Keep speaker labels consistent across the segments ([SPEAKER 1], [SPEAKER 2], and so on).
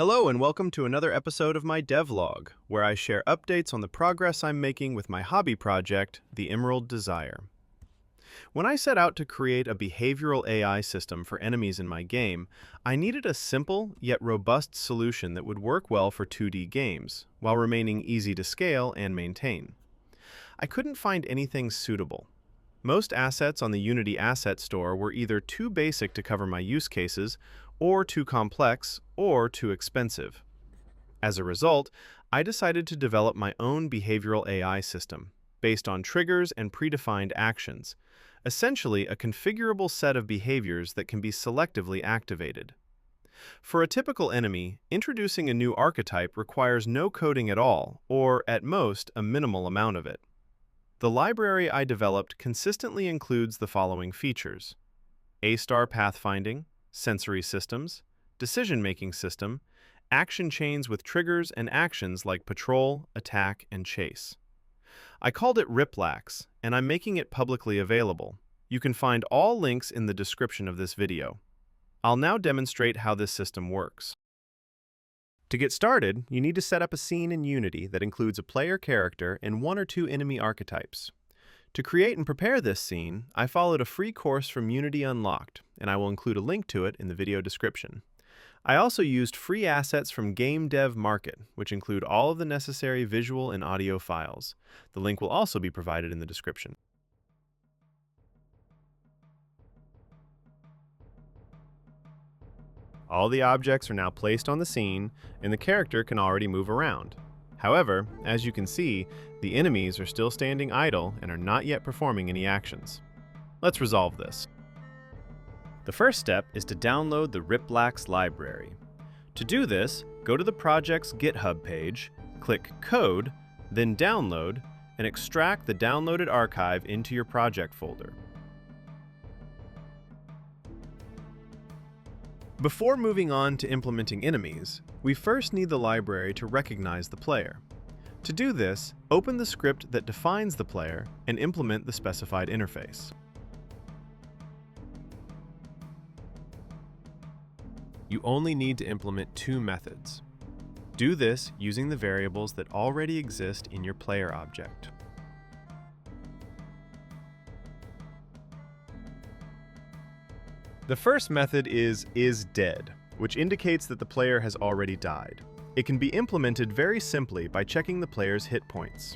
[SPEAKER 1] Hello and welcome to another episode of my devlog, where I share updates on the progress I'm making with my hobby project, the Emerald Desire. When I set out to create a behavioral AI system for enemies in my game, I needed a simple yet robust solution that would work well for 2D games, while remaining easy to scale and maintain. I couldn't find anything suitable. Most assets on the Unity Asset Store were either too basic to cover my use cases, or too complex, or too expensive. As a result, I decided to develop my own behavioral AI system, based on triggers and predefined actions, essentially a configurable set of behaviors that can be selectively activated. For a typical enemy, introducing a new archetype requires no coding at all, or at most, a minimal amount of it. The library I developed consistently includes the following features: A-star pathfinding, sensory systems, decision-making system, action chains with triggers and actions like patrol, attack, and chase. I called it Riplax, and I'm making it publicly available. You can find all links in the description of this video. I'll now demonstrate how this system works. To get started, you need to set up a scene in Unity that includes a player character and one or two enemy archetypes. To create and prepare this scene, I followed a free course from Unity Unlocked, and I will include a link to it in the video description. I also used free assets from Game Dev Market, which include all of the necessary visual and audio files. The link will also be provided in the description. All the objects are now placed on the scene, and the character can already move around. However, as you can see, the enemies are still standing idle and are not yet performing any actions. Let's resolve this. The first step is to download the Riplax library. To do this, go to the project's GitHub page, click Code, then Download, and extract the downloaded archive into your project folder. Before moving on to implementing enemies, we first need the library to recognize the player. To do this, open the script that defines the player and implement the specified interface. You only need to implement two methods. Do this using the variables that already exist in your player object. The first method is isDead, which indicates that the player has already died. It can be implemented very simply by checking the player's hit points.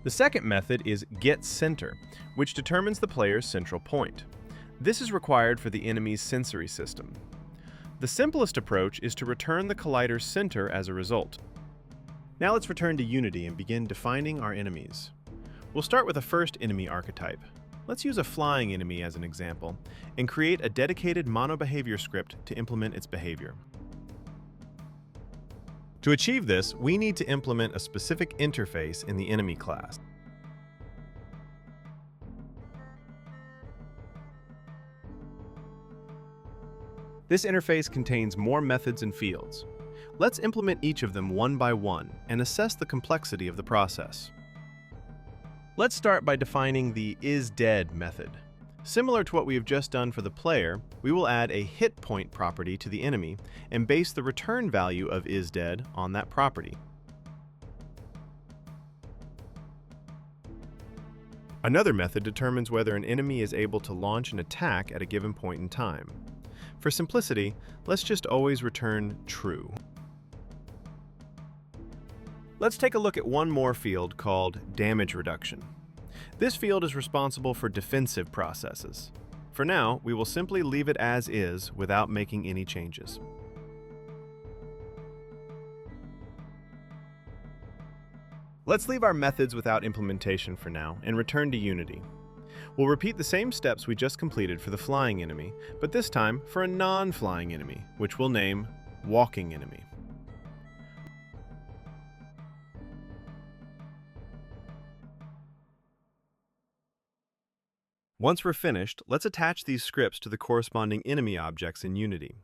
[SPEAKER 1] The second method is getCenter, which determines the player's central point. This is required for the enemy's sensory system. The simplest approach is to return the collider's center as a result. Now let's return to Unity and begin defining our enemies. We'll start with a first enemy archetype. Let's use a flying enemy as an example, and create a dedicated mono-behavior script to implement its behavior. To achieve this, we need to implement a specific interface in the enemy class. This interface contains more methods and fields. Let's implement each of them one by one and assess the complexity of the process. Let's start by defining the isDead method. Similar to what we have just done for the player, we will add a hit point property to the enemy and base the return value of isDead on that property. Another method determines whether an enemy is able to launch an attack at a given point in time. For simplicity, let's just always return true. Let's take a look at one more field called damage reduction. This field is responsible for defensive processes. For now, we will simply leave it as is without making any changes. Let's leave our methods without implementation for now and return to Unity. We'll repeat the same steps we just completed for the flying enemy, but this time for a non-flying enemy, which we'll name walking enemy. Once we're finished, let's attach these scripts to the corresponding enemy objects in Unity.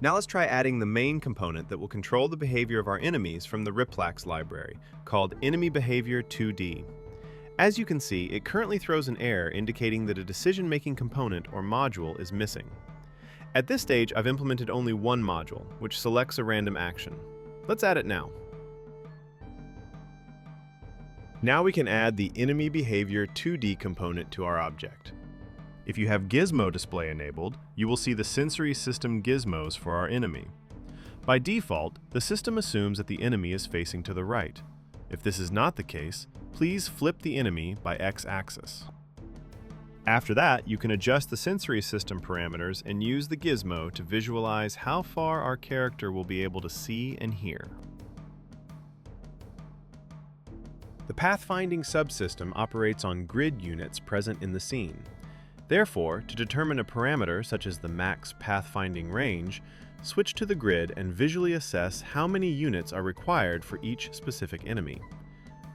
[SPEAKER 1] Now let's try adding the main component that will control the behavior of our enemies from the Riplax library, called Enemy Behavior 2D. As you can see, it currently throws an error indicating that a decision-making component or module is missing. At this stage, I've implemented only one module, which selects a random action. Let's add it now. Now we can add the enemy behavior 2D component to our object. If you have Gizmo display enabled, you will see the sensory system gizmos for our enemy. By default, the system assumes that the enemy is facing to the right. If this is not the case, please flip the enemy by x-axis. After that, you can adjust the sensory system parameters and use the gizmo to visualize how far our character will be able to see and hear. The pathfinding subsystem operates on grid units present in the scene. Therefore, to determine a parameter such as the max pathfinding range, switch to the grid and visually assess how many units are required for each specific enemy.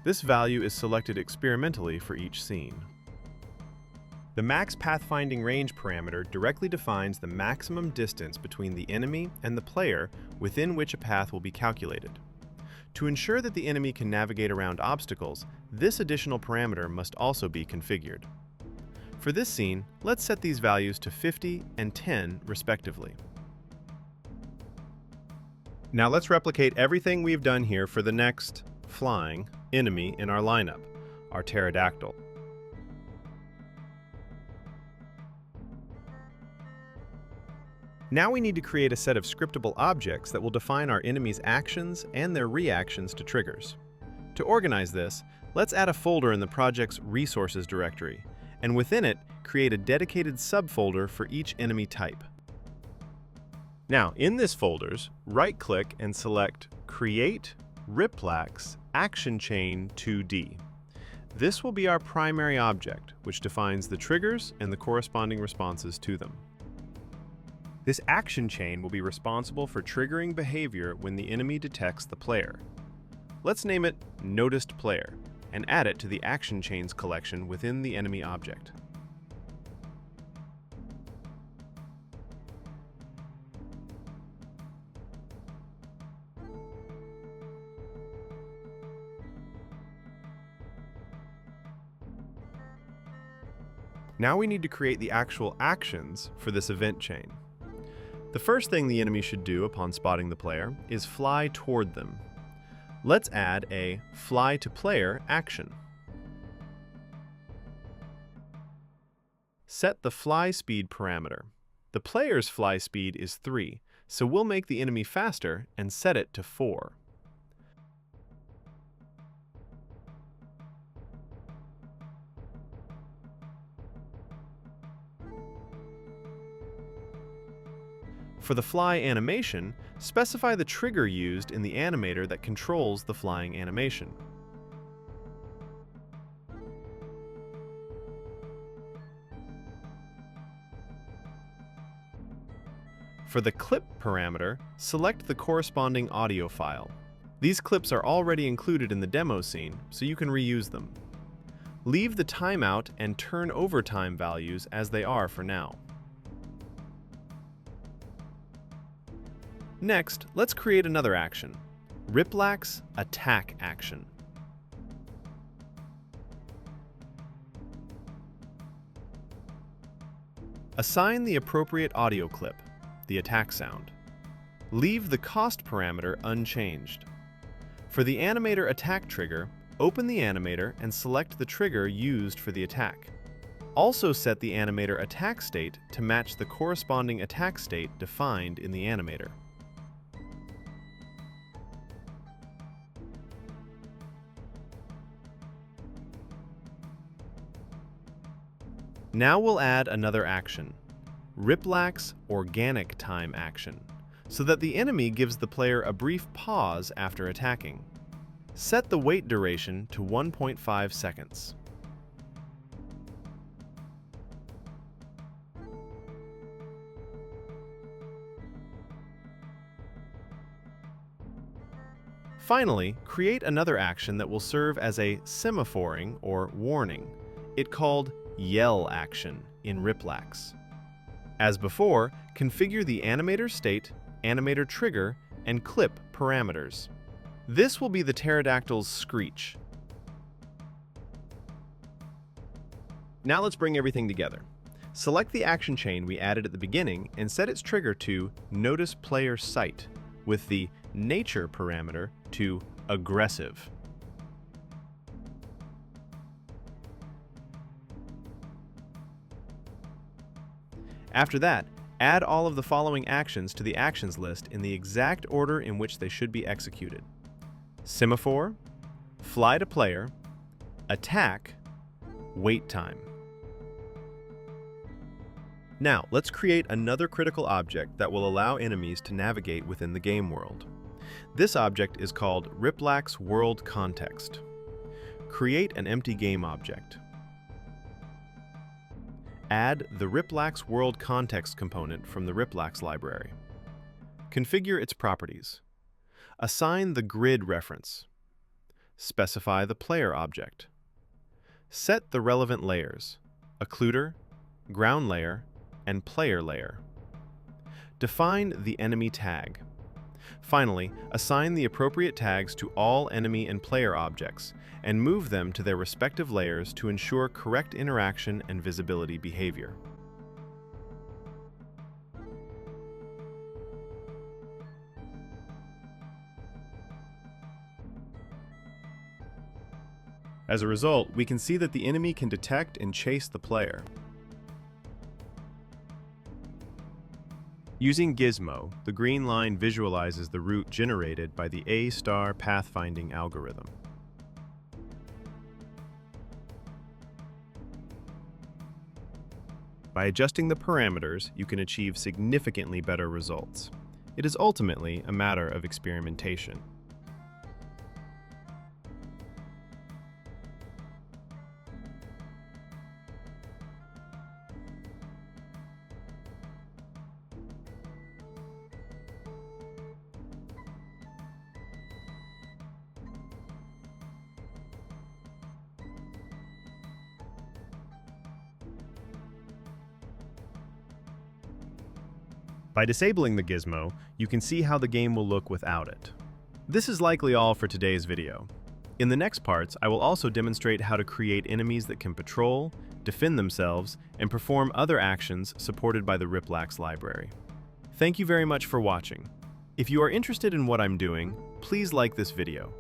[SPEAKER 1] This value is selected experimentally for each scene. The max pathfinding range parameter directly defines the maximum distance between the enemy and the player within which a path will be calculated. To ensure that the enemy can navigate around obstacles, this additional parameter must also be configured. For this scene, let's set these values to 50 and 10 respectively. Now let's replicate everything we've done here for the next flying enemy in our lineup, our pterodactyl. Now we need to create a set of scriptable objects that will define our enemy's actions and their reactions to triggers. To organize this, let's add a folder in the project's resources directory, and within it, create a dedicated subfolder for each enemy type. Now, in this folders, right-click and select Create Riplax Action Chain 2D. This will be our primary object, which defines the triggers and the corresponding responses to them. This action chain will be responsible for triggering behavior when the enemy detects the player. Let's name it Noticed Player and add it to the action chains collection within the enemy object. Now we need to create the actual actions for this event chain. The first thing the enemy should do upon spotting the player is fly toward them. Let's add a fly to player action. Set the fly speed parameter. The player's fly speed is 3, so we'll make the enemy faster and set it to 4. For the fly animation, specify the trigger used in the animator that controls the flying animation. For the clip parameter, select the corresponding audio file. These clips are already included in the demo scene, so you can reuse them. Leave the timeout and turn over time values as they are for now. Next, let's create another action, Riplax Attack Action. Assign the appropriate audio clip, the attack sound. Leave the cost parameter unchanged. For the animator attack trigger, open the animator and select the trigger used for the attack. Also set the animator attack state to match the corresponding attack state defined in the animator. Now we'll add another action, Riplax Organic Time Action, so that the enemy gives the player a brief pause after attacking. Set the wait duration to 1.5 seconds. Finally, create another action that will serve as a semaphoring or warning. It called Yell Action in Riplax. As before, configure the animator state, animator trigger, and clip parameters. This will be the pterodactyl's screech. Now let's bring everything together. Select the action chain we added at the beginning and set its trigger to Notice Player Sight with the Nature parameter to Aggressive. After that, add all of the following actions to the actions list in the exact order in which they should be executed: Semaphore, Fly to Player, Attack, Wait Time. Now, let's create another critical object that will allow enemies to navigate within the game world. This object is called Riplax World Context. Create an empty game object. Add the Riplax World Context component from the Riplax library. Configure its properties. Assign the grid reference. Specify the player object. Set the relevant layers: occluder, ground layer, and player layer. Define the enemy tag. Finally, assign the appropriate tags to all enemy and player objects and move them to their respective layers to ensure correct interaction and visibility behavior. As a result, we can see that the enemy can detect and chase the player. Using Gizmo, the green line visualizes the route generated by the A-star pathfinding algorithm. By adjusting the parameters, you can achieve significantly better results. It is ultimately a matter of experimentation. By disabling the gizmo, you can see how the game will look without it. This is likely all for today's video. In the next parts, I will also demonstrate how to create enemies that can patrol, defend themselves, and perform other actions supported by the Riplax library. Thank you very much for watching. If you are interested in what I'm doing, please like this video.